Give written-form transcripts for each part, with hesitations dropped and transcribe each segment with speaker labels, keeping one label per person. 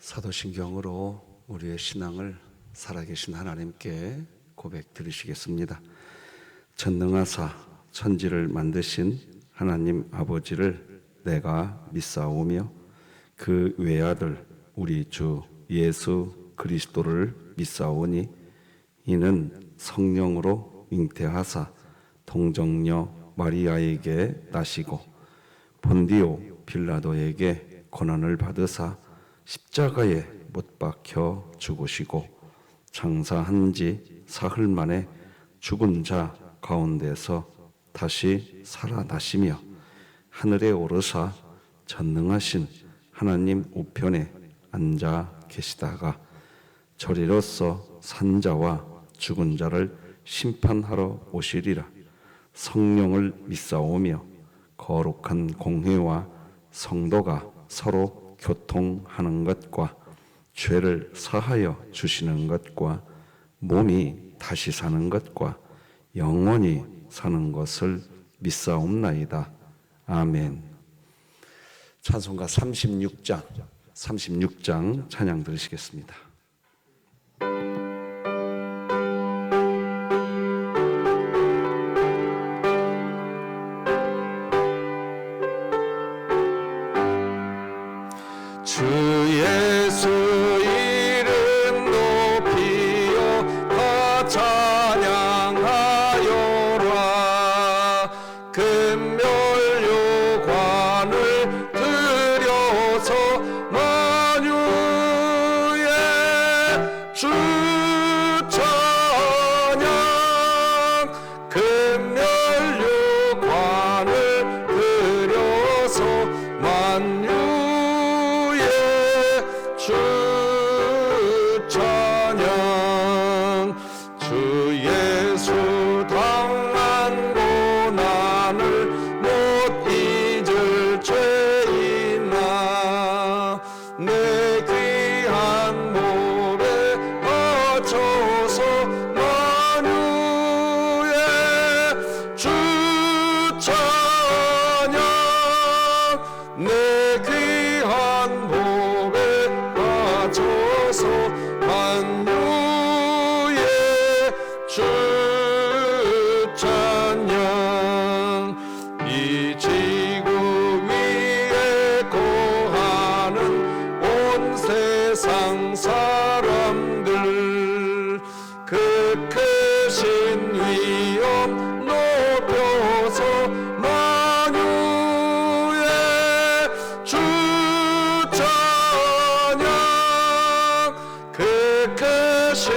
Speaker 1: 사도신경으로 우리의 신앙을 살아계신 하나님께 고백 드리시겠습니다. 전능하사 천지를 만드신 하나님 아버지를 내가 믿사오며 그 외아들 우리 주 예수 그리스도를 믿사오니 이는 성령으로 잉태하사 동정녀 마리아에게 나시고 본디오 빌라도에게 고난을 받으사 십자가에 못 박혀 죽으시고 장사한 지 사흘 만에 죽은 자 가운데서 다시 살아나시며 하늘에 오르사 전능하신 하나님 우편에 앉아 계시다가 저리로서 산자와 죽은 자를 심판하러 오시리라. 성령을 믿사오며 거룩한 공회와 성도가 서로 교통하는 것과 죄를 사하여 주시는 것과 몸이 다시 사는 것과 영원히 사는 것을 믿사옵나이다. 아멘. 찬송가 36장 찬양 들으시겠습니다.
Speaker 2: 주 예수 이름 높이어 다 찬양하여라. 금멸류관을 들여서 만유의 주 찬양. 금멸류관을 들여서 만유 주 찬양. 주 예수 당한 고난을 못 잊을 죄인아 내 귀한 몸에 바쳐서 만유의 주 찬양. 내 귀한 몸에 바쳐서 만유의 주 찬양. 이 지구 위에 거하는 온 세상 사람들 그 크신 위엄 높여서 만유의 주 찬양. 그 크신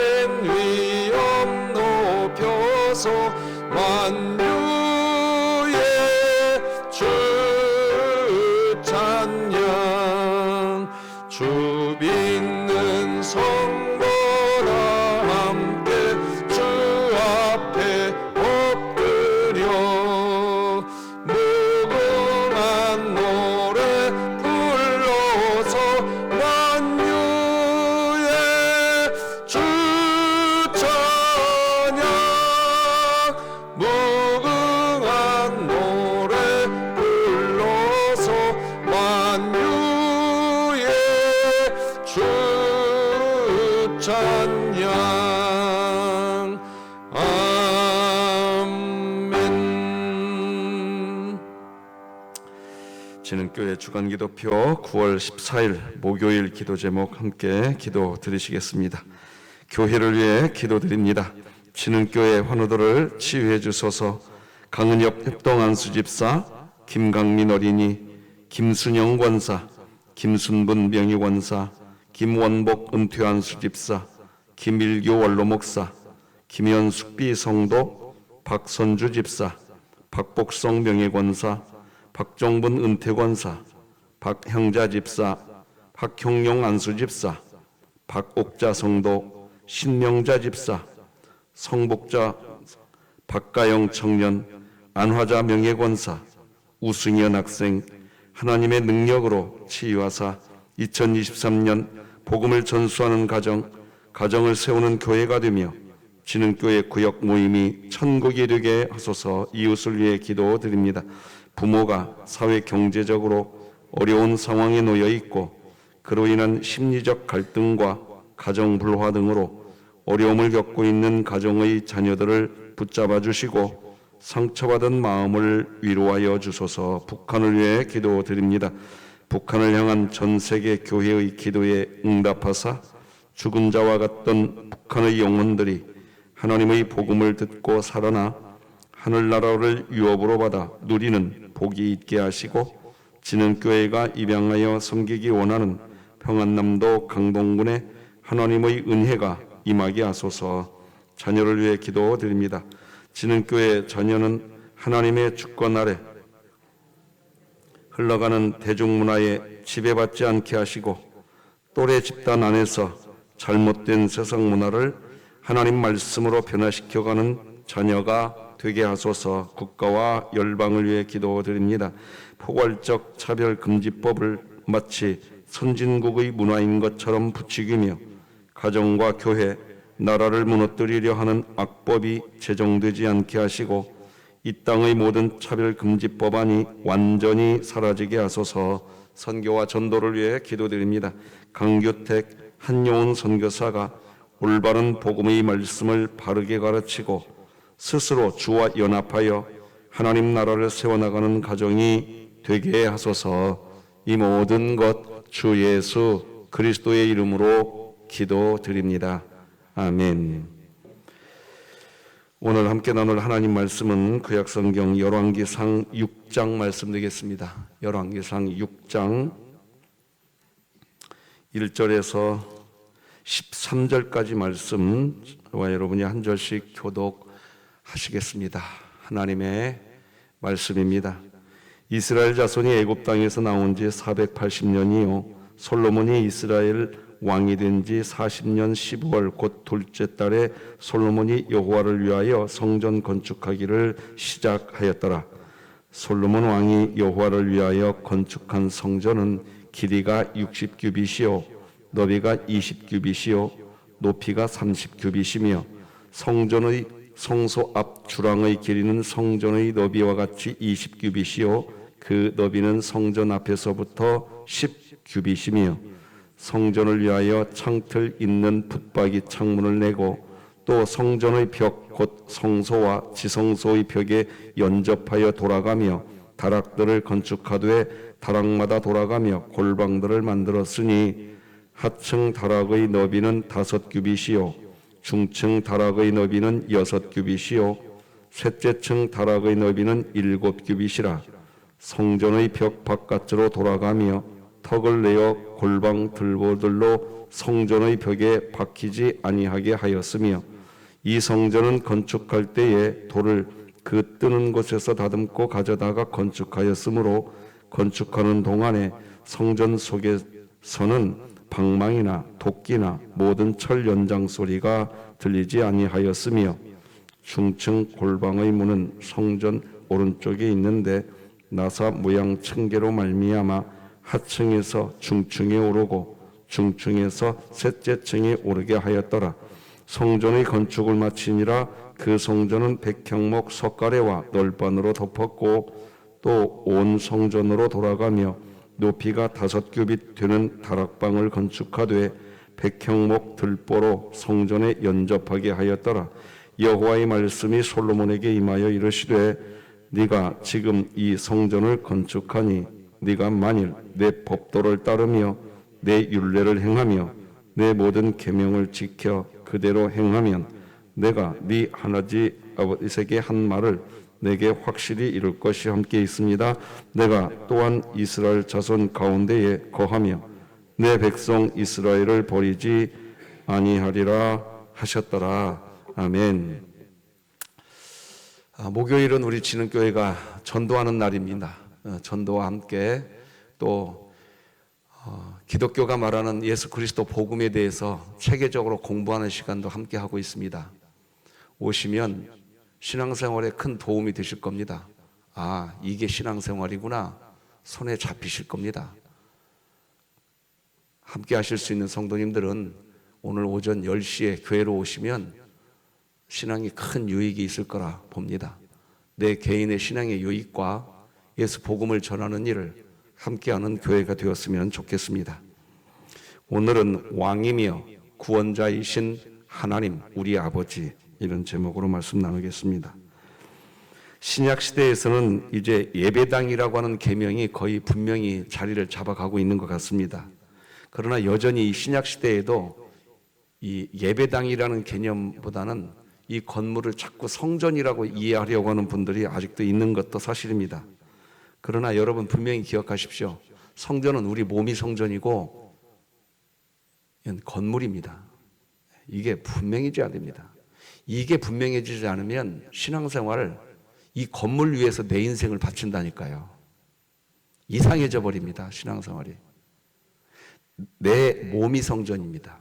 Speaker 2: 위엄 높여서 만유의 주 찬양. 주 믿는 성도라 함께 주 앞에 엎드려 무궁한 노래 불러서 만유의 주 찬양. 무궁한 노래 불러서 만유의 주 찬양. 아멘.
Speaker 1: 진흥교회 주간기도표 9월 14일 목요일 기도 제목 함께 기도 드리시겠습니다. 교회를 위해 기도드립니다. 진흥교회 환우들을 치유해 주소서. 강은엽 협동안수집사, 김강민 어린이, 김순영 권사, 김순분 명의권사, 김원복 은퇴안수집사, 김일교 원로목사, 김현숙 비성도, 박선주 집사, 박복성 명예권사, 박정분 은퇴권사, 박형자 집사, 박형용 안수집사, 박옥자 성도, 신명자 집사, 성복자 박가영 청년, 안화자 명예권사, 우승현 학생 하나님의 능력으로 치유하사 2023년 복음을 전수하는 가정을 세우는 교회가 되며 진흥교회 구역 모임이 천국이 되게 하소서. 이웃을 위해 기도드립니다. 부모가 사회 경제적으로 어려운 상황에 놓여 있고 그로 인한 심리적 갈등과 가정 불화 등으로 어려움을 겪고 있는 가정의 자녀들을 붙잡아 주시고 상처받은 마음을 위로하여 주소서. 북한을 위해 기도드립니다. 북한을 향한 전 세계 교회의 기도에 응답하사 죽은 자와 같던 북한의 영혼들이 하나님의 복음을 듣고 살아나 하늘나라를 유업으로 받아 누리는 복이 있게 하시고, 진흥교회가 입양하여 섬기기 원하는 평안남도 강동군에 하나님의 은혜가 임하게 하소서. 자녀를 위해 기도드립니다. 진흥교회 자녀는 하나님의 주권 아래 흘러가는 대중문화에 지배받지 않게 하시고, 또래 집단 안에서 잘못된 세상 문화를 하나님 말씀으로 변화시켜가는 자녀가 되게 하소서. 국가와 열방을 위해 기도드립니다. 포괄적 차별금지법을 마치 선진국의 문화인 것처럼 부추기며 가정과 교회, 나라를 무너뜨리려 하는 악법이 제정되지 않게 하시고, 이 땅의 모든 차별금지법안이 완전히 사라지게 하소서. 선교와 전도를 위해 기도드립니다. 강규택 한용운 선교사가 올바른 복음의 말씀을 바르게 가르치고 스스로 주와 연합하여 하나님 나라를 세워나가는 가정이 되게 하소서. 이 모든 것 주 예수 그리스도의 이름으로 기도드립니다. 아멘. 오늘 함께 나눌 하나님 말씀은 구약성경 열왕기상 6장 말씀 되겠습니다. 열왕기상 6장 1절에서 13절까지 말씀과 여러분이 한 절씩 교독하시겠습니다. 하나님의 말씀입니다. 이스라엘 자손이 애굽 땅에서 나온 지 480년이요 솔로몬이 이스라엘 왕이 된 지 40년 12월 곧 둘째 달에 솔로몬이 여호와를 위하여 성전 건축하기를 시작하였더라. 솔로몬 왕이 여호와를 위하여 건축한 성전은 길이가 60규빗이요 너비가 20규빗이요 높이가 30규빗이며 성전의 성소 앞 주랑의 길이는 성전의 너비와 같이 20규빗이요 그 너비는 성전 앞에서부터 10규빗이며 성전을 위하여 창틀 있는 붙박이 창문을 내고 또 성전의 벽 곧 성소와 지성소의 벽에 연접하여 돌아가며 다락들을 건축하되 다락마다 돌아가며 골방들을 만들었으니 하층 다락의 너비는 5규빗이요 중층 다락의 너비는 6규빗이요 셋째 층 다락의 너비는 7규빗이라. 성전의 벽 바깥으로 돌아가며 턱을 내어 골방 들보들로 성전의 벽에 박히지 아니하게 하였으며 이 성전은 건축할 때에 돌을 그 뜨는 곳에서 다듬고 가져다가 건축하였으므로 건축하는 동안에 성전 속에서는 방망이나 도끼나 모든 철 연장 소리가 들리지 아니하였으며 중층 골방의 문은 성전 오른쪽에 있는데 나사 모양 층계로 말미암아 하층에서 중층에 오르고 중층에서 셋째 층에 오르게 하였더라. 성전의 건축을 마치니라. 그 성전은 백향목 석가래와 널반으로 덮었고 또 온 성전으로 돌아가며 높이가 5규빗 되는 다락방을 건축하되 백향목 들보로 성전에 연접하게 하였더라. 여호와의 말씀이 솔로몬에게 임하여 이르시되 네가 지금 이 성전을 건축하니 네가 만일 내 법도를 따르며 내 율례를 행하며 내 모든 계명을 지켜 그대로 행하면 내가 네 하나님 아버지에게 한 말을 내게 확실히 이룰 것이 함께 있습니다. 내가 또한 이스라엘 자손 가운데에 거하며 내 백성 이스라엘을 버리지 아니하리라 하셨더라. 아멘. 목요일은 우리 진흥교회가 전도하는 날입니다. 전도와 함께 또 기독교가 말하는 예수 그리스도 복음에 대해서 체계적으로 공부하는 시간도 함께 하고 있습니다. 오시면 신앙생활에 큰 도움이 되실 겁니다. 아, 이게 신앙생활이구나. 손에 잡히실 겁니다. 함께 하실 수 있는 성도님들은 오늘 오전 10시에 교회로 오시면 신앙이 큰 유익이 있을 거라 봅니다. 내 개인의 신앙의 유익과 예수 복음을 전하는 일을 함께하는 교회가 되었으면 좋겠습니다. 오늘은 왕이며 구원자이신 하나님 우리 아버지, 이런 제목으로 말씀 나누겠습니다. 신약 시대에서는 이제 예배당이라고 하는 계명이 거의 분명히 자리를 잡아가고 있는 것 같습니다. 그러나 여전히 이 신약 시대에도 이 예배당이라는 개념보다는 이 건물을 자꾸 성전이라고 이해하려고 하는 분들이 아직도 있는 것도 사실입니다. 그러나 여러분 분명히 기억하십시오. 성전은 우리 몸이 성전이고 이건 건물입니다. 이게 분명해져야 됩니다. 이게 분명해지지 않으면 신앙생활을 이 건물 위에서 내 인생을 바친다니까요. 이상해져 버립니다. 신앙생활이. 내 몸이 성전입니다.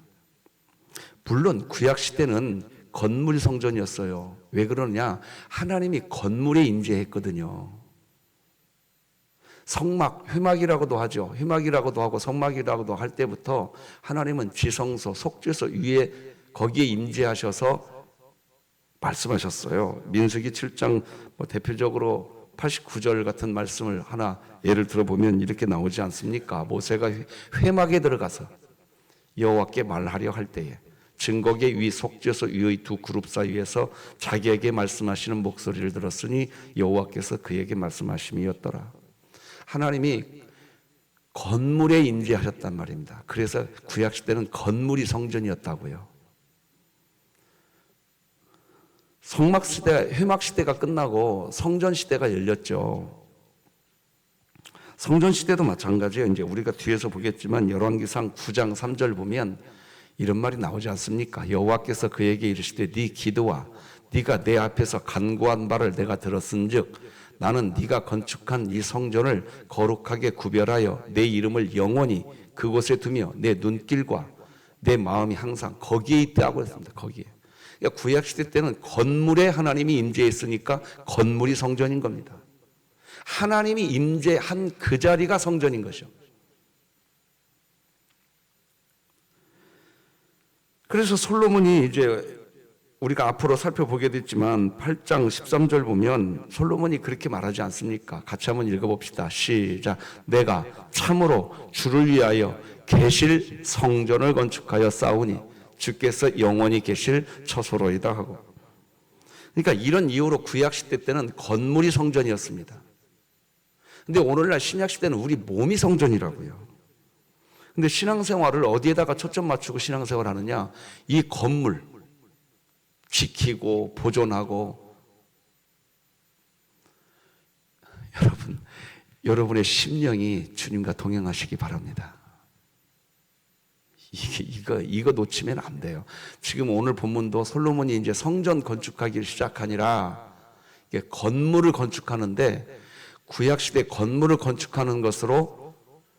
Speaker 1: 물론 구약시대는 건물 성전이었어요. 왜 그러냐? 하나님이 건물에 임재했거든요. 성막, 회막이라고도 하죠. 회막이라고도 하고 성막이라고도 할 때부터 하나님은 지성소, 속죄소 위에 거기에 임재하셔서 말씀하셨어요. 민수기 7장 대표적으로 89절 같은 말씀을 하나 예를 들어보면 이렇게 나오지 않습니까? 모세가 회막에 들어가서 여호와께 말하려 할 때에 증거계 위 속죄소 위의 두 그룹 사이에서 자기에게 말씀하시는 목소리를 들었으니 여호와께서 그에게 말씀하심이었더라. 하나님이 건물에 임재하셨단 말입니다. 그래서 구약시대는 건물이 성전이었다고요. 성막시대, 회막시대가 끝나고 성전시대가 열렸죠. 성전시대도 마찬가지예요. 이제 우리가 뒤에서 보겠지만 열왕기상 9장 3절 보면 이런 말이 나오지 않습니까? 여호와께서 그에게 이르시되 네 기도와 네가 내 앞에서 간구한 바를 내가 들었은즉 나는 네가 건축한 이 성전을 거룩하게 구별하여 내 이름을 영원히 그곳에 두며 내 눈길과 내 마음이 항상 거기에 있다고 했습니다. 거기에. 그러니까 구약시대 때는 건물에 하나님이 임재했으니까 건물이 성전인 겁니다. 하나님이 임재한 그 자리가 성전인 것이죠. 그래서 솔로몬이 이제 우리가 앞으로 살펴보게 됐지만 8장 13절 보면 솔로몬이 그렇게 말하지 않습니까? 같이 한번 읽어봅시다. 시작. 내가 참으로 주를 위하여 계실 성전을 건축하여 쌓으니 주께서 영원히 계실 처소로이다 하고. 그러니까 이런 이유로 구약시대 때는 건물이 성전이었습니다. 근데 오늘날 신약시대는 우리 몸이 성전이라고요. 근데 신앙생활을 어디에다가 초점 맞추고 신앙생활 하느냐? 이 건물 지키고 보존하고. 여러분의 심령이 주님과 동행하시기 바랍니다. 이거 놓치면 안 돼요. 지금 오늘 본문도 솔로몬이 이제 성전 건축하기를 시작하니라 이게 건물을 건축하는데 구약시대 건물을 건축하는 것으로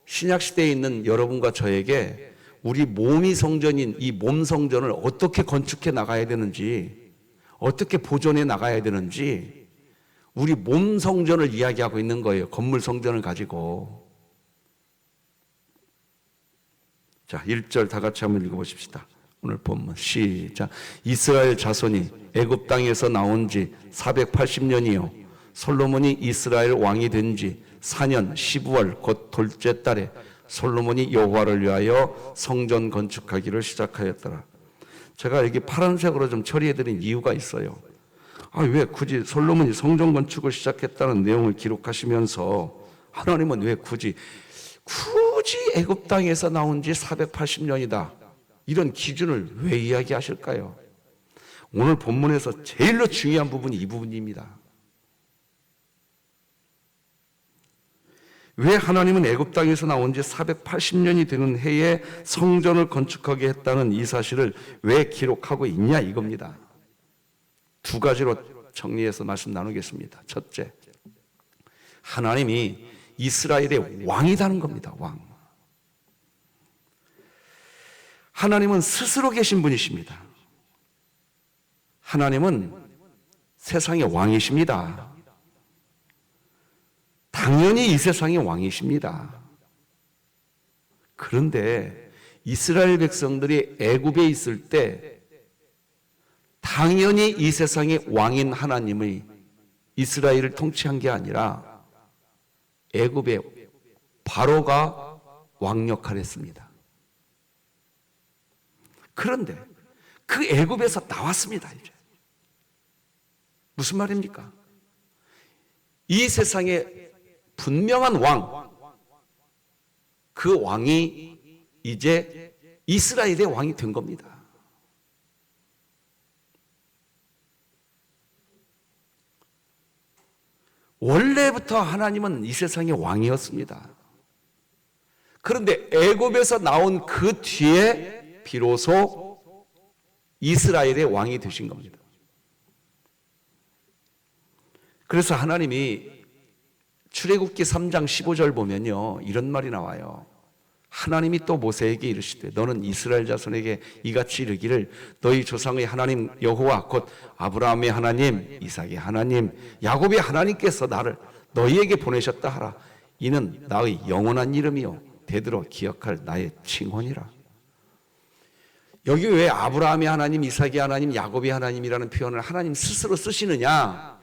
Speaker 1: 신약시대에 있는 여러분과 저에게 우리 몸이 성전인 이 몸 성전을 어떻게 건축해 나가야 되는지, 어떻게 보존해 나가야 되는지 우리 몸 성전을 이야기하고 있는 거예요. 건물 성전을 가지고. 자, 1절 다 같이 한번 읽어보십시다. 오늘 본문 시작. 이스라엘 자손이 애굽 땅에서 나온 지 480년이요 솔로몬이 이스라엘 왕이 된 지 4년 12월 곧 둘째 달에 솔로몬이 여호와를 위하여 성전 건축하기를 시작하였더라. 제가 여기 파란색으로 좀 처리해드린 이유가 있어요. 왜 굳이 솔로몬이 성전 건축을 시작했다는 내용을 기록하시면서 하나님은 왜 굳이 애굽 땅에서 나온 지 480년이다 이런 기준을 왜 이야기하실까요? 오늘 본문에서 제일로 중요한 부분이 이 부분입니다. 왜 하나님은 애굽 땅에서 나온 지 480년이 되는 해에 성전을 건축하게 했다는 이 사실을 왜 기록하고 있냐 이겁니다. 두 가지로 정리해서 말씀 나누겠습니다. 첫째, 하나님이 이스라엘의 왕이라는 겁니다. 왕. 하나님은 스스로 계신 분이십니다. 하나님은 세상의 왕이십니다. 당연히 이 세상의 왕이십니다. 그런데 이스라엘 백성들이 애굽에 있을 때 당연히 이 세상의 왕인 하나님의 이스라엘을 통치한 게 아니라 애굽의 바로가 왕 역할을 했습니다. 그런데 그 애굽에서 나왔습니다. 이제 무슨 말입니까? 이 세상에 분명한 왕, 그 왕이 이제 이스라엘의 왕이 된 겁니다. 원래부터 하나님은 이 세상의 왕이었습니다. 그런데 애굽에서 나온 그 뒤에 비로소 이스라엘의 왕이 되신 겁니다. 그래서 하나님이 출애굽기 3장 15절 보면요, 이런 말이 나와요. 하나님이 또 모세에게 이르시되 너는 이스라엘 자손에게 이같이 이르기를 너희 조상의 하나님 여호와 곧 아브라함의 하나님, 이삭의 하나님, 야곱의 하나님께서 나를 너희에게 보내셨다 하라. 이는 나의 영원한 이름이요 대대로 기억할 나의 칭언이라. 여기 왜 아브라함의 하나님, 이삭의 하나님, 야곱의 하나님이라는 표현을 하나님 스스로 쓰시느냐?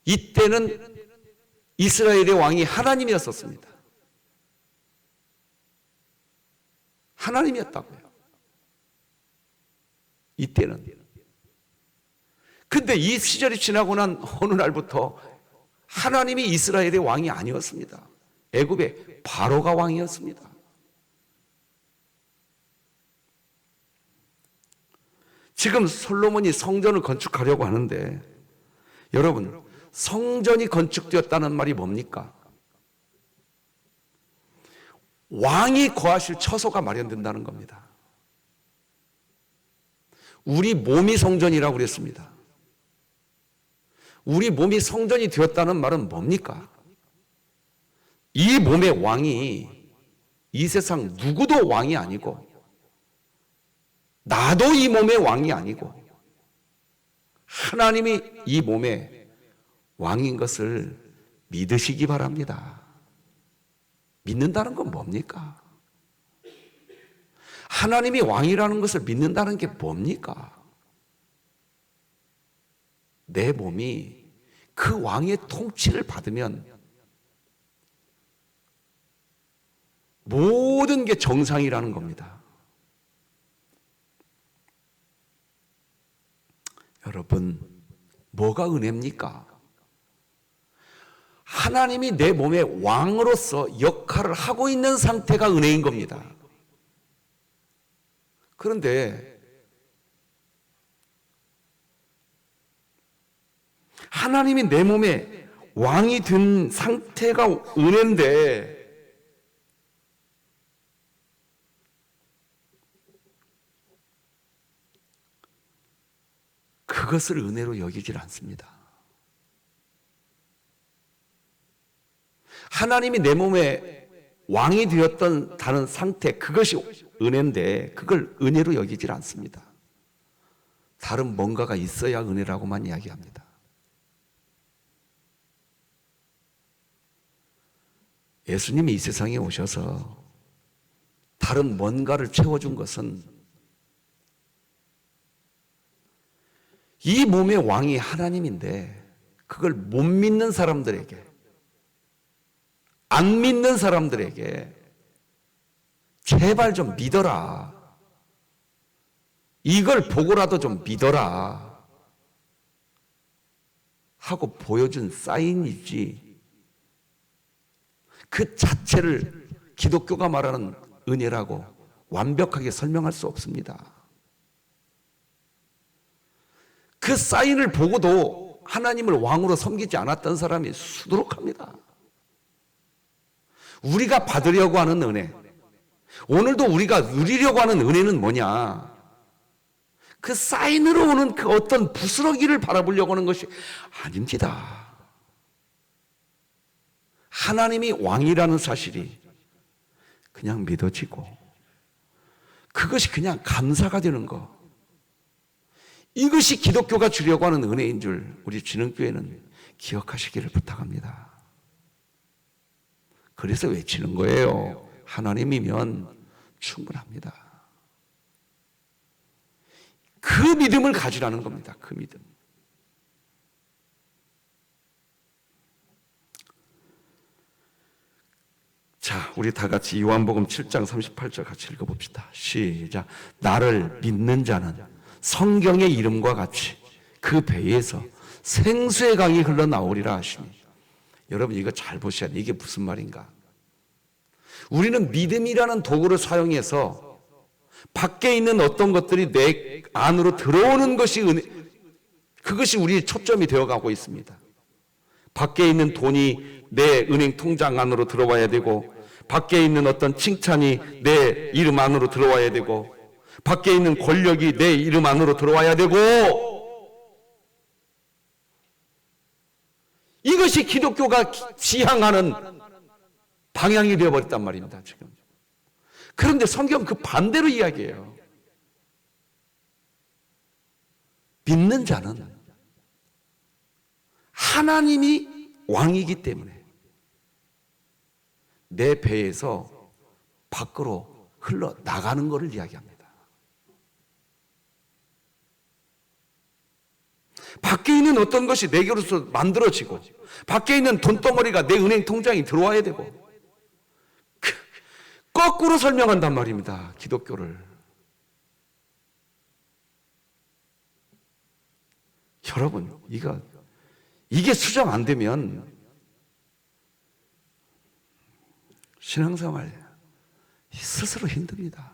Speaker 1: 이때는 이스라엘의 왕이 하나님이었었습니다. 하나님이었다고요. 이때는. 근데 이 시절이 지나고 난 어느 날부터 하나님이 이스라엘의 왕이 아니었습니다. 애굽의 바로가 왕이었습니다. 지금 솔로몬이 성전을 건축하려고 하는데, 여러분, 성전이 건축되었다는 말이 뭡니까? 왕이 거하실 처소가 마련된다는 겁니다. 우리 몸이 성전이라고 그랬습니다. 우리 몸이 성전이 되었다는 말은 뭡니까? 이 몸의 왕이 이 세상 누구도 왕이 아니고 나도 이 몸의 왕이 아니고 하나님이 이 몸의 왕인 것을 믿으시기 바랍니다. 믿는다는 건 뭡니까? 하나님이 왕이라는 것을 믿는다는 게 뭡니까? 내 몸이 그 왕의 통치를 받으면 모든 게 정상이라는 겁니다. 여러분, 뭐가 은혜입니까? 하나님이 내 몸의 왕으로서 역할을 하고 있는 상태가 은혜인 겁니다. 그런데 하나님이 내 몸의 왕이 된 상태가 은혜인데 그것을 은혜로 여기질 않습니다. 하나님이 내 몸에 왕이 되었던 다른 상태, 그것이 은혜인데 그걸 은혜로 여기질 않습니다. 다른 뭔가가 있어야 은혜라고만 이야기합니다. 예수님이 이 세상에 오셔서 다른 뭔가를 채워준 것은 이 몸의 왕이 하나님인데 그걸 못 믿는 사람들에게, 안 믿는 사람들에게 제발 좀 믿어라, 이걸 보고라도 좀 믿어라 하고 보여준 사인이지, 그 자체를 기독교가 말하는 은혜라고 완벽하게 설명할 수 없습니다. 그 사인을 보고도 하나님을 왕으로 섬기지 않았던 사람이 수두룩합니다. 우리가 받으려고 하는 은혜, 오늘도 우리가 누리려고 하는 은혜는 뭐냐? 그 사인으로 오는 그 어떤 부스러기를 바라보려고 하는 것이 아닙니다. 하나님이 왕이라는 사실이 그냥 믿어지고 그것이 그냥 감사가 되는 거, 이것이 기독교가 주려고 하는 은혜인 줄 우리 진흥교회는 기억하시기를 부탁합니다. 그래서 외치는 거예요. 하나님이면 충분합니다. 그 믿음을 가지라는 겁니다. 그 믿음. 자, 우리 다 같이 요한복음 7장 38절 같이 읽어봅시다. 시작. 나를 믿는 자는 성경의 이름과 같이 그 배에서 생수의 강이 흘러나오리라 하시니. 여러분 이거 잘 보셔야 돼요. 이게 무슨 말인가? 우리는 믿음이라는 도구를 사용해서 밖에 있는 어떤 것들이 내 안으로 들어오는 것이 그것이 우리의 초점이 되어가고 있습니다. 밖에 있는 돈이 내 은행 통장 안으로 들어와야 되고, 밖에 있는 어떤 칭찬이 내 이름 안으로 들어와야 되고, 밖에 있는 권력이 내 이름 안으로 들어와야 되고, 이것이 기독교가 지향하는 방향이 되어버렸단 말입니다, 지금. 그런데 성경 그 반대로 이야기해요. 믿는 자는 하나님이 왕이기 때문에 내 배에서 밖으로 흘러나가는 것을 이야기합니다. 밖에 있는 어떤 것이 내게로서 만들어지고, 밖에 있는 돈덩어리가 내 은행 통장에 들어와야 되고, 거꾸로 설명한단 말입니다, 기독교를. 여러분, 이게 수정 안 되면 신앙생활 스스로 힘듭니다.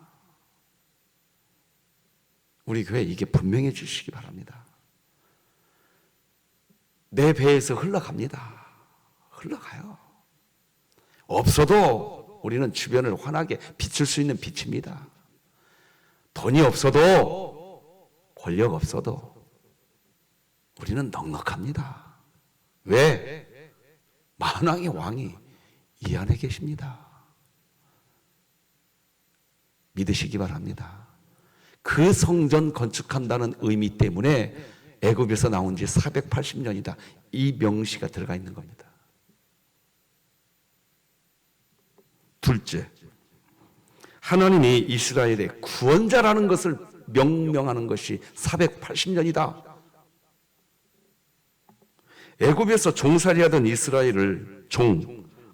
Speaker 1: 우리 교회 이게 분명해 주시기 바랍니다. 내 배에서 흘러갑니다. 흘러가요. 없어도 우리는 주변을 환하게 비출 수 있는 빛입니다. 돈이 없어도, 권력 없어도 우리는 넉넉합니다. 왜? 만왕의 왕이 이 안에 계십니다. 믿으시기 바랍니다. 그 성전 건축한다는 의미 때문에 애굽에서 나온 지 480년이다. 이 명시가 들어가 있는 겁니다. 둘째, 하나님이 이스라엘의 구원자라는 것을 명명하는 것이 480년이다. 애굽에서 종살이하던 이스라엘을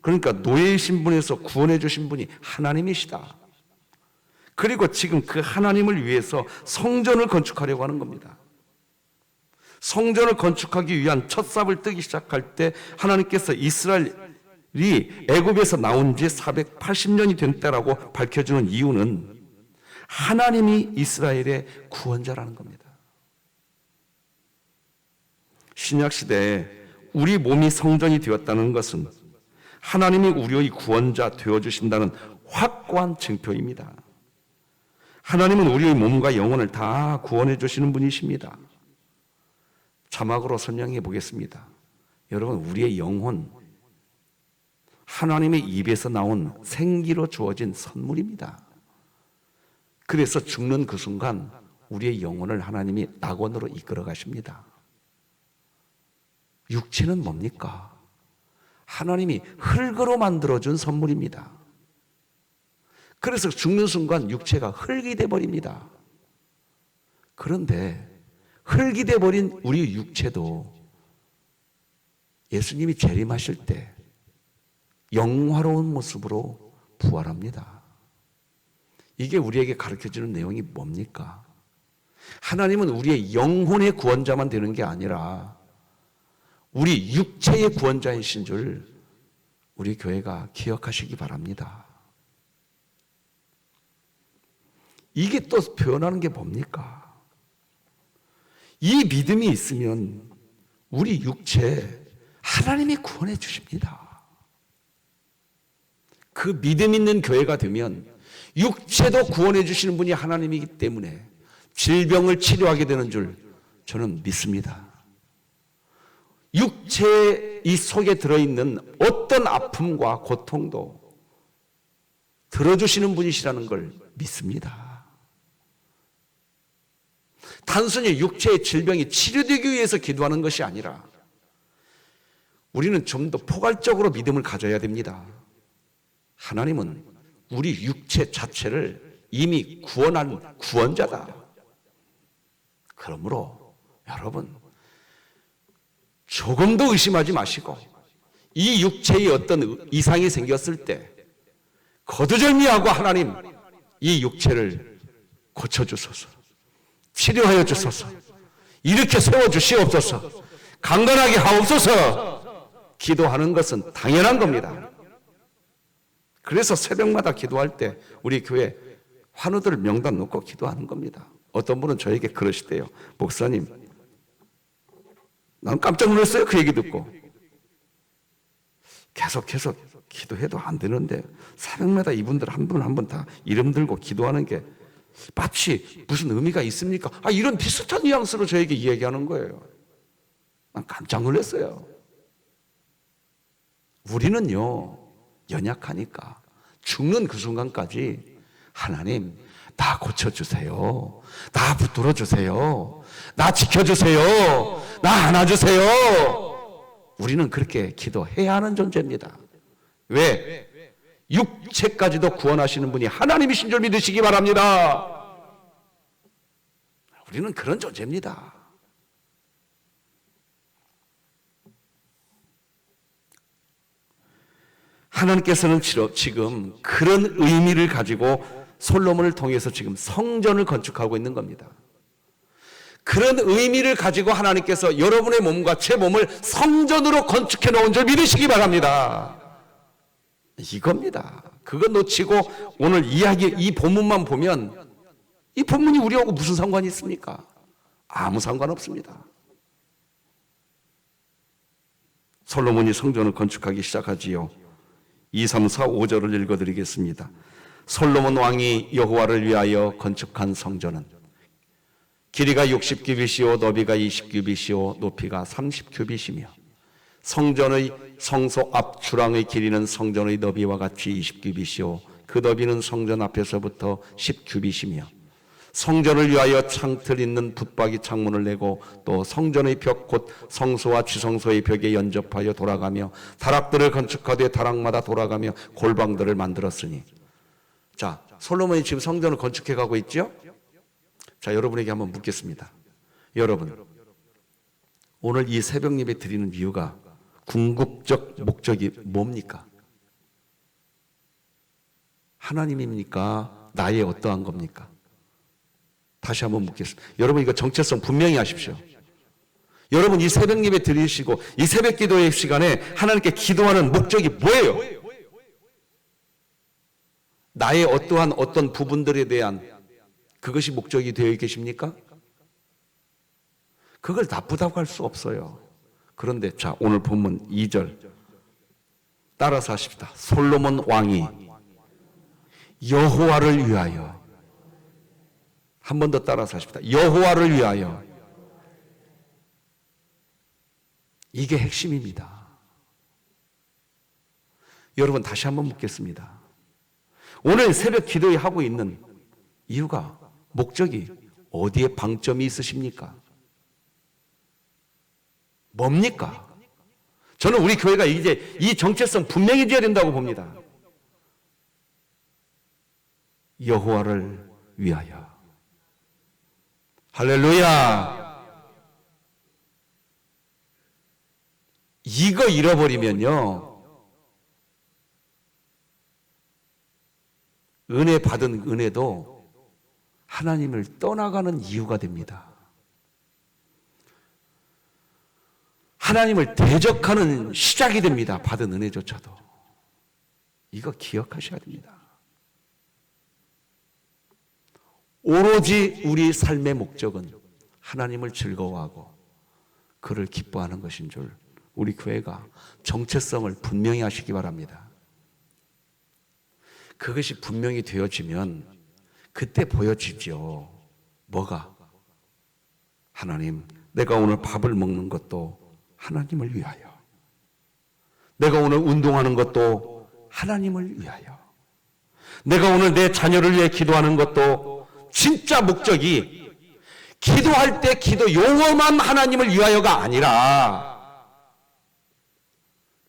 Speaker 1: 그러니까 노예의 신분에서 구원해 주신 분이 하나님이시다. 그리고 지금 그 하나님을 위해서 성전을 건축하려고 하는 겁니다. 성전을 건축하기 위한 첫 삽을 뜨기 시작할 때 하나님께서 이스라엘이 애굽에서 나온 지 480년이 된 때라고 밝혀주는 이유는 하나님이 이스라엘의 구원자라는 겁니다. 신약시대에 우리 몸이 성전이 되었다는 것은 하나님이 우리의 구원자 되어주신다는 확고한 증표입니다. 하나님은 우리의 몸과 영혼을 다 구원해 주시는 분이십니다. 자막으로 설명해 보겠습니다. 여러분, 우리의 영혼, 하나님의 입에서 나온 생기로 주어진 선물입니다. 그래서 죽는 그 순간 우리의 영혼을 하나님이 낙원으로 이끌어 가십니다. 육체는 뭡니까? 하나님이 흙으로 만들어준 선물입니다. 그래서 죽는 순간 육체가 흙이 돼버립니다. 그런데 흙이 돼버린 우리 육체도 예수님이 재림하실 때 영화로운 모습으로 부활합니다. 이게 우리에게 가르쳐주는 내용이 뭡니까? 하나님은 우리의 영혼의 구원자만 되는 게 아니라 우리 육체의 구원자이신 줄 우리 교회가 기억하시기 바랍니다. 이게 또 표현하는 게 뭡니까? 이 믿음이 있으면 우리 육체 하나님이 구원해 주십니다. 그 믿음 있는 교회가 되면 육체도 구원해 주시는 분이 하나님이기 때문에 질병을 치료하게 되는 줄 저는 믿습니다. 육체의 이 속에 들어있는 어떤 아픔과 고통도 들어주시는 분이시라는 걸 믿습니다. 단순히 육체의 질병이 치료되기 위해서 기도하는 것이 아니라 우리는 좀 더 포괄적으로 믿음을 가져야 됩니다. 하나님은 우리 육체 자체를 이미 구원한 구원자다. 그러므로 여러분, 조금도 의심하지 마시고 이 육체에 어떤 이상이 생겼을 때 거두절미하고 하나님 이 육체를 고쳐주소서, 치료하여 주소서, 이렇게 세워주시옵소서, 강건하게 하옵소서 기도하는 것은 당연한 겁니다. 그래서 새벽마다 기도할 때 우리 교회 환우들 명단 놓고 기도하는 겁니다. 어떤 분은 저에게 그러시대요. 목사님, 난 깜짝 놀랐어요. 그 얘기 듣고. 계속 기도해도 안 되는데 새벽마다 이분들 한 분 한 분 다 이름 들고 기도하는 게 마치 무슨 의미가 있습니까? 이런 비슷한 뉘앙스로 저에게 이야기하는 거예요. 난 깜짝 놀랐어요. 우리는요, 연약하니까 죽는 그 순간까지 하나님, 나 고쳐주세요. 나 붙들어주세요. 나 지켜주세요. 나 안아주세요. 우리는 그렇게 기도해야 하는 존재입니다. 왜? 육체까지도 구원하시는 분이 하나님이신 줄 믿으시기 바랍니다. 우리는 그런 존재입니다. 하나님께서는 지금 그런 의미를 가지고 솔로몬을 통해서 지금 성전을 건축하고 있는 겁니다. 그런 의미를 가지고 하나님께서 여러분의 몸과 제 몸을 성전으로 건축해 놓은 줄 믿으시기 바랍니다. 이겁니다. 그거 놓치고 오늘 이야기, 이 본문만 보면 이 본문이 우리하고 무슨 상관이 있습니까? 아무 상관없습니다. 솔로몬이 성전을 건축하기 시작하지요. 2, 3, 4, 5절을 읽어드리겠습니다. 솔로몬 왕이 여호와를 위하여 건축한 성전은 길이가 60규빗이요 너비가 20규빗이요 높이가 30규빗이며 성전의 성소 앞 주랑의 길이는 성전의 너비와 같이 20규빗이요 그 너비는 성전 앞에서부터 10규빗이며 성전을 위하여 창틀 있는 붙박이 창문을 내고 또 성전의 벽 곧 성소와 지성소의 벽에 연접하여 돌아가며 다락들을 건축하되 다락마다 돌아가며 골방들을 만들었으니. 자, 솔로몬이 지금 성전을 건축해 가고 있죠? 자, 여러분에게 한번 묻겠습니다. 여러분, 오늘 이 새벽 예배 드리는 이유가 궁극적 목적이 뭡니까? 하나님입니까? 나의 어떠한 겁니까? 다시 한번 묻겠습니다. 여러분, 이거 정체성 분명히 하십시오. 여러분, 이 새벽 예배 드리시고 이 새벽 기도의 시간에 하나님께 기도하는 목적이 뭐예요? 나의 어떠한 어떤 부분들에 대한 그것이 목적이 되어 계십니까? 그걸 나쁘다고 할 수 없어요. 그런데 자, 오늘 본문 2절 따라서 하십시다. 솔로몬 왕이 여호와를 위하여, 한 번 더 따라서 하십시다. 여호와를 위하여. 이게 핵심입니다. 여러분, 다시 한번 묻겠습니다. 오늘 새벽 기도에 하고 있는 이유가, 목적이 어디에 방점이 있으십니까? 뭡니까? 저는 우리 교회가 이제 이 정체성 분명히 지어야 된다고 봅니다. 여호와를 위하여. 할렐루야. 이거 잃어버리면요, 은혜 받은 은혜도 하나님을 떠나가는 이유가 됩니다. 하나님을 대적하는 시작이 됩니다. 받은 은혜조차도. 이거 기억하셔야 됩니다. 오로지 우리 삶의 목적은 하나님을 즐거워하고 그를 기뻐하는 것인 줄 우리 교회가 정체성을 분명히 하시기 바랍니다. 그것이 분명히 되어지면 그때 보여지죠. 뭐가? 하나님, 내가 오늘 밥을 먹는 것도 하나님을 위하여, 내가 오늘 운동하는 것도 하나님을 위하여, 내가 오늘 내 자녀를 위해 기도하는 것도 진짜 목적이 기도할 때 기도 용어만 하나님을 위하여가 아니라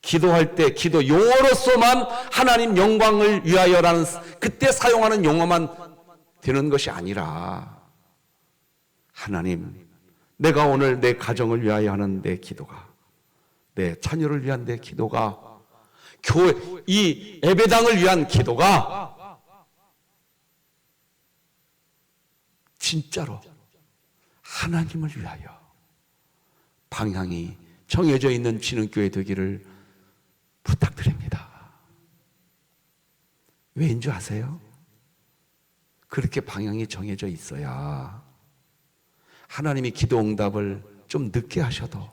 Speaker 1: 기도할 때 기도 용어로서만 하나님 영광을 위하여라는 그때 사용하는 용어만 되는 것이 아니라, 하나님, 내가 오늘 내 가정을 위하여 하는 내 기도가, 내 자녀를 위한 내 기도가
Speaker 3: 교회, 이 예배당을 위한 기도가 진짜로 하나님을 위하여 방향이 정해져 있는 진흥교회 되기를 부탁드립니다. 왜인 줄 아세요? 그렇게 방향이 정해져 있어야 하나님이 기도 응답을 좀 늦게 하셔도,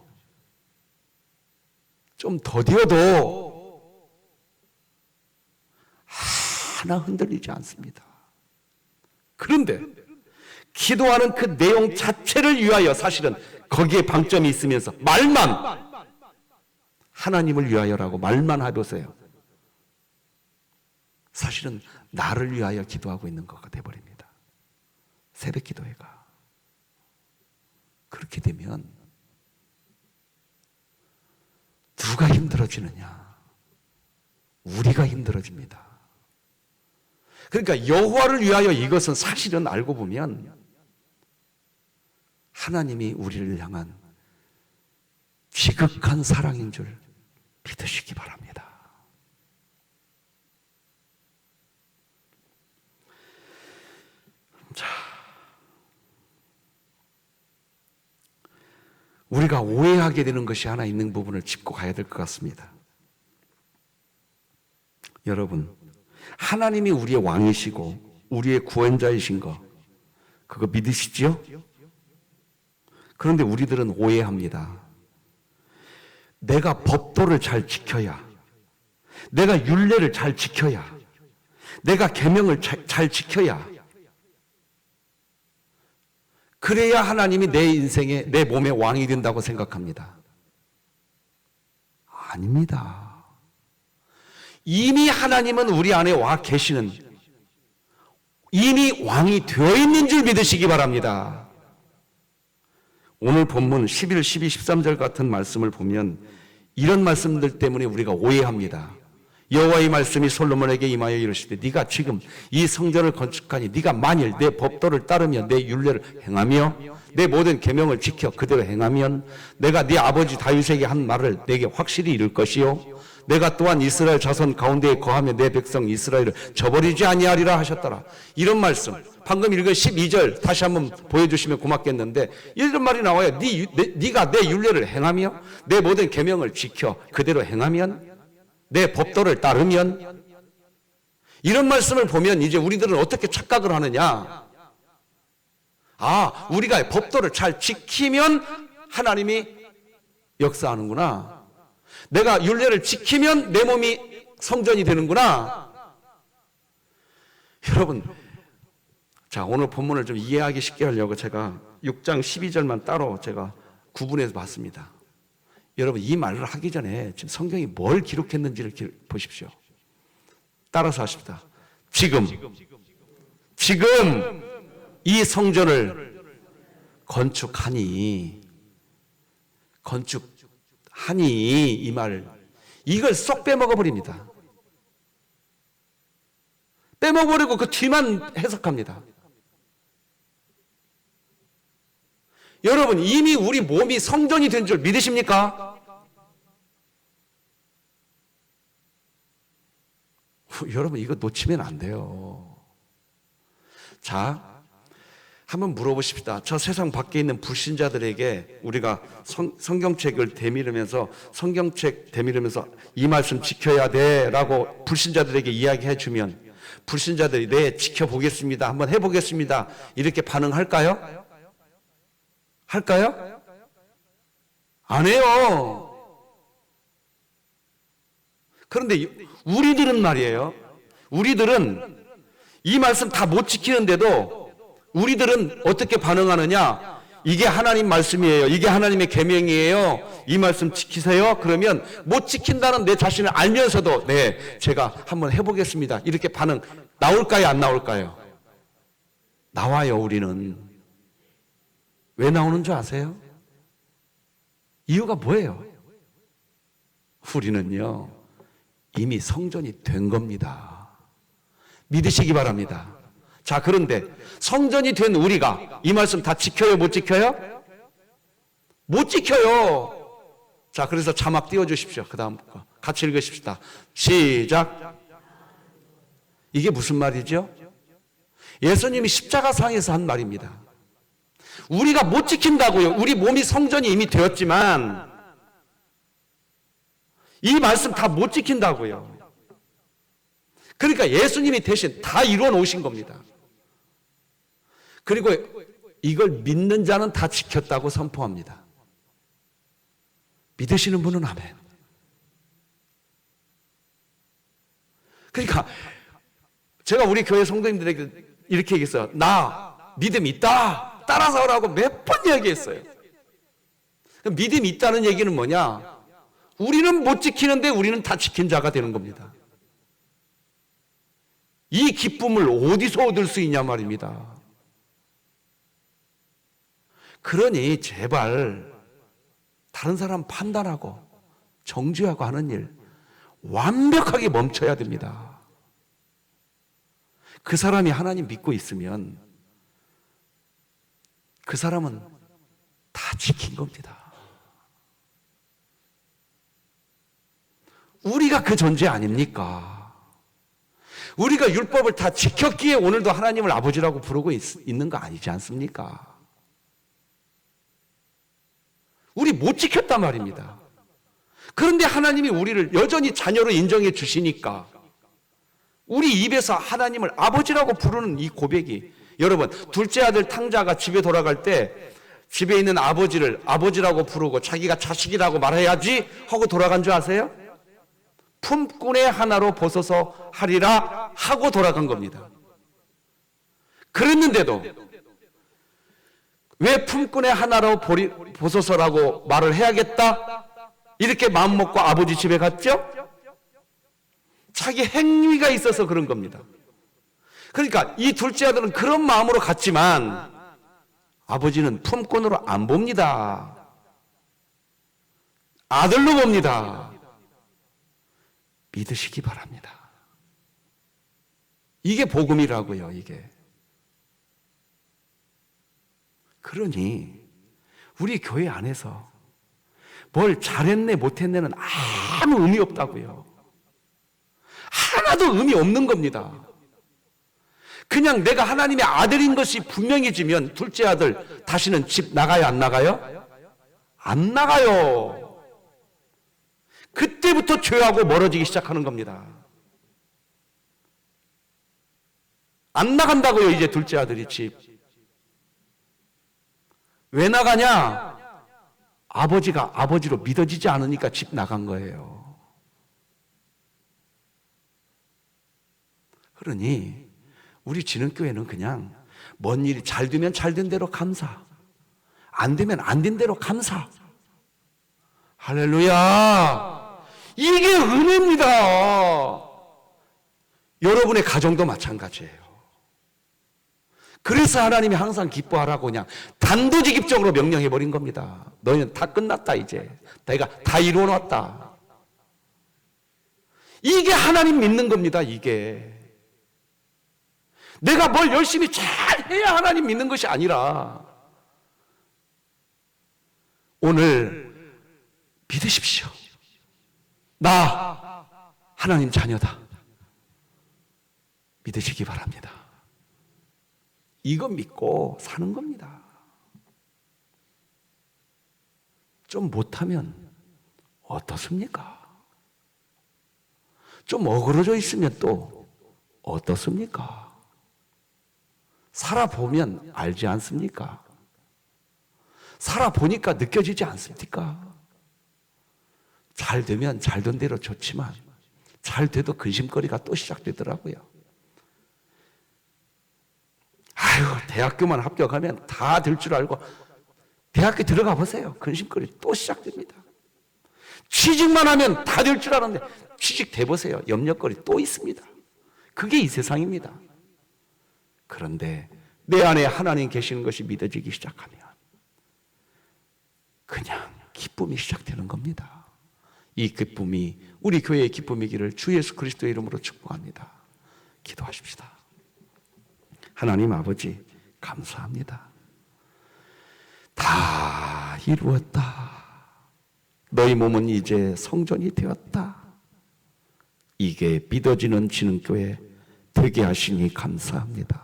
Speaker 3: 좀 더디어도 하나 흔들리지 않습니다. 그런데 기도하는 그 내용 자체를 위하여 사실은 거기에 방점이 있으면서 말만 하나님을 위하여라고 말만 해보세요. 사실은 나를 위하여 기도하고 있는 것가 돼버립니다. 새벽 기도회가. 그렇게 되면 누가 힘들어지느냐? 우리가 힘들어집니다. 그러니까 여호와를 위하여 이것은 사실은 알고 보면 하나님이 우리를 향한 지극한 사랑인 줄 믿으시기 바랍니다. 자, 우리가 오해하게 되는 것이 하나 있는 부분을 짚고 가야 될 것 같습니다. 여러분, 하나님이 우리의 왕이시고 우리의 구원자이신 거 그거 믿으시지요? 그런데 우리들은 오해합니다. 내가 법도를 잘 지켜야, 내가 율례를 잘 지켜야, 내가 계명을 잘 지켜야, 그래야 하나님이 내 인생에, 내 몸의 왕이 된다고 생각합니다. 아닙니다. 이미 하나님은 우리 안에 와 계시는, 이미 왕이 되어 있는 줄 믿으시기 바랍니다. 오늘 본문 11, 12, 13절 같은 말씀을 보면 이런 말씀들 때문에 우리가 오해합니다. 여호와의 말씀이 솔로몬에게 임하여 이르시되 네가 지금 이 성전을 건축하니 네가 만일 내 법도를 따르며 내 율례를 행하며 내 모든 계명을 지켜 그대로 행하면 내가 네 아버지 다윗에게 한 말을 내게 확실히 이룰 것이요 내가 또한 이스라엘 자손 가운데에 거하며 내 백성 이스라엘을 저버리지 아니하리라 하셨더라. 이런 말씀 방금 읽은 12절 다시 한번 보여주시면 고맙겠는데 이런 말이 나와요. 네가 내 율례를 행하며 내 모든 계명을 지켜 그대로 행하면 내 법도를 따르면, 이런 말씀을 보면 이제 우리들은 어떻게 착각을 하느냐? 아, 우리가 법도를 잘 지키면 하나님이 역사하는구나. 내가 율례를 지키면 내 몸이 성전이 되는구나. 여러분, 자, 오늘 본문을 좀 이해하기 쉽게 하려고 제가 6장 12절만 따로 제가 구분해서 봤습니다. 여러분, 이 말을 하기 전에 지금 성경이 뭘 기록했는지를 보십시오. 따라서 하십시다. 지금 이 성전을 건축하니 이 말, 이걸 쏙 빼먹어버립니다. 빼먹어버리고 그 뒤만 해석합니다. 여러분, 이미 우리 몸이 성전이 된 줄 믿으십니까? 여러분, 이거 놓치면 안 돼요. 자, 한번 물어보십시다. 저 세상 밖에 있는 불신자들에게 우리가 성경책을 대밀으면서 이 말씀 지켜야 돼 라고 불신자들에게 이야기해 주면 불신자들이 네, 지켜보겠습니다. 한번 해보겠습니다. 이렇게 반응할까요? 할까요? 안 해요. 그런데 우리들은 말이에요. 우리들은 이 말씀 다 못 지키는데도 우리들은 어떻게 반응하느냐? 이게 하나님 말씀이에요. 이게 하나님의 계명이에요. 이 말씀 지키세요. 그러면 못 지킨다는 내 자신을 알면서도 네, 제가 한번 해보겠습니다. 이렇게 반응 나올까요? 안 나올까요? 나와요. 우리는. 왜 나오는 줄 아세요? 이유가 뭐예요? 우리는요, 이미 성전이 된 겁니다. 믿으시기 바랍니다. 자, 그런데 성전이 된 우리가 이 말씀 다 지켜요? 못 지켜요? 못 지켜요. 자, 그래서 자막 띄워주십시오. 그 다음 거. 같이 읽으십시다. 시작. 이게 무슨 말이죠? 예수님이 십자가상에서 한 말입니다. 우리가 못 지킨다고요. 우리 몸이 성전이 이미 되었지만 이 말씀 다 못 지킨다고요. 그러니까 예수님이 대신 다 이루어 놓으신 겁니다. 그리고 이걸 믿는 자는 다 지켰다고 선포합니다. 믿으시는 분은 아멘. 그러니까 제가 우리 교회 성도님들에게 이렇게 얘기했어요. 나 믿음 있다. 따라서 오라고 몇 번 얘기했어요. 믿음이 있다는 얘기는 뭐냐? 우리는 못 지키는데 우리는 다 지킨 자가 되는 겁니다. 이 기쁨을 어디서 얻을 수 있냐 말입니다. 그러니 제발 다른 사람 판단하고 정죄하고 하는 일 완벽하게 멈춰야 됩니다. 그 사람이 하나님 믿고 있으면 그 사람은 다 지킨 겁니다. 우리가 그 존재 아닙니까? 우리가 율법을 다 지켰기에 오늘도 하나님을 아버지라고 부르고 있는 거 아니지 않습니까? 우리 못 지켰단 말입니다. 그런데 하나님이 우리를 여전히 자녀로 인정해 주시니까 우리 입에서 하나님을 아버지라고 부르는 이 고백이, 여러분, 둘째 아들 탕자가 집에 돌아갈 때 집에 있는 아버지를 아버지라고 부르고 자기가 자식이라고 말해야지 하고 돌아간 줄 아세요? 품꾼의 하나로 보소서 하리라 하고 돌아간 겁니다. 그랬는데도 왜 품꾼의 하나로 보소서라고 말을 해야겠다? 이렇게 마음먹고 아버지 집에 갔죠? 자기 행위가 있어서 그런 겁니다. 그러니까 이 둘째 아들은 그런 마음으로 갔지만 아버지는 품꾼으로 안 봅니다. 아들로 봅니다. 믿으시기 바랍니다. 이게 복음이라고요, 이게. 그러니 우리 교회 안에서 뭘 잘했네 못했네는 아무 의미 없다고요. 하나도 의미 없는 겁니다. 그냥 내가 하나님의 아들인 것이 분명해지면 둘째 아들 다시는 집 나가요, 안 나가요? 안 나가요. 그때부터 죄하고 멀어지기 시작하는 겁니다. 안 나간다고요, 이제 둘째 아들이 집. 왜 나가냐? 아버지가 아버지로 믿어지지 않으니까 집 나간 거예요. 그러니 우리 진흥교회는 그냥 뭔 일이 잘 되면 잘 된 대로 감사, 안 되면 안 된 대로 감사. 할렐루야. 이게 은혜입니다. 여러분의 가정도 마찬가지예요. 그래서 하나님이 항상 기뻐하라고 그냥 단도직입적으로 명령해버린 겁니다. 너희는 다 끝났다, 이제. 내가 다 이루어놨다. 이게 하나님 믿는 겁니다, 이게. 내가 뭘 열심히 잘해야 하나님 믿는 것이 아니라 오늘 믿으십시오. 나 하나님 자녀다. 믿으시기 바랍니다. 이거 믿고 사는 겁니다. 좀 못하면 어떻습니까? 좀 어그러져 있으면 또 어떻습니까? 살아보면 알지 않습니까? 살아보니까 느껴지지 않습니까? 잘 되면 잘 된 대로 좋지만 잘 돼도 근심거리가 또 시작되더라고요. 아유, 대학교만 합격하면 다 될 줄 알고 대학교 들어가 보세요. 근심거리 또 시작됩니다. 취직만 하면 다 될 줄 알았는데 취직 돼보세요. 염려거리 또 있습니다. 그게 이 세상입니다. 그런데 내 안에 하나님 계시는 것이 믿어지기 시작하면 그냥 기쁨이 시작되는 겁니다. 이 기쁨이 우리 교회의 기쁨이기를 주 예수 그리스도의 이름으로 축복합니다. 기도하십시다. 하나님 아버지, 감사합니다. 다 이루었다. 너희 몸은 이제 성전이 되었다. 이게 믿어지는 진흥교회 되게 하시니 감사합니다.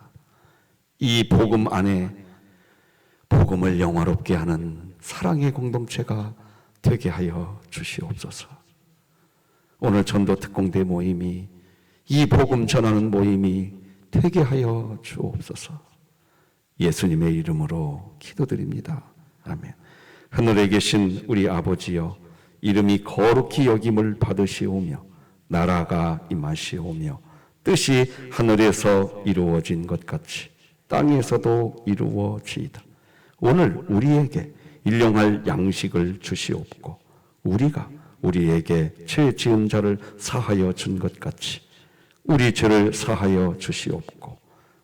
Speaker 3: 이 복음 안에 복음을 영화롭게 하는 사랑의 공동체가 되게 하여 주시옵소서. 오늘 전도 특공대 모임이 이 복음 전하는 모임이 되게 하여 주옵소서. 예수님의 이름으로 기도드립니다. 아멘. 하늘에 계신 우리 아버지여, 이름이 거룩히 여김을 받으시오며 나라가 임하시오며 뜻이 하늘에서 이루어진 것 같이 땅에서도 이루어지이다. 오늘 우리에게 일용할 양식을 주시옵고 우리가 우리에게 죄 지은 자를 사하여 준 것 같이 우리 죄를 사하여 주시옵고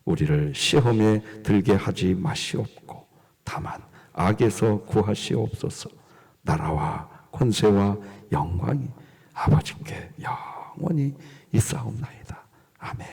Speaker 3: 우리를 시험에 들게 하지 마시옵고 다만 악에서 구하시옵소서. 나라와 권세와 영광이 아버지께 영원히 있사옵나이다. 아멘.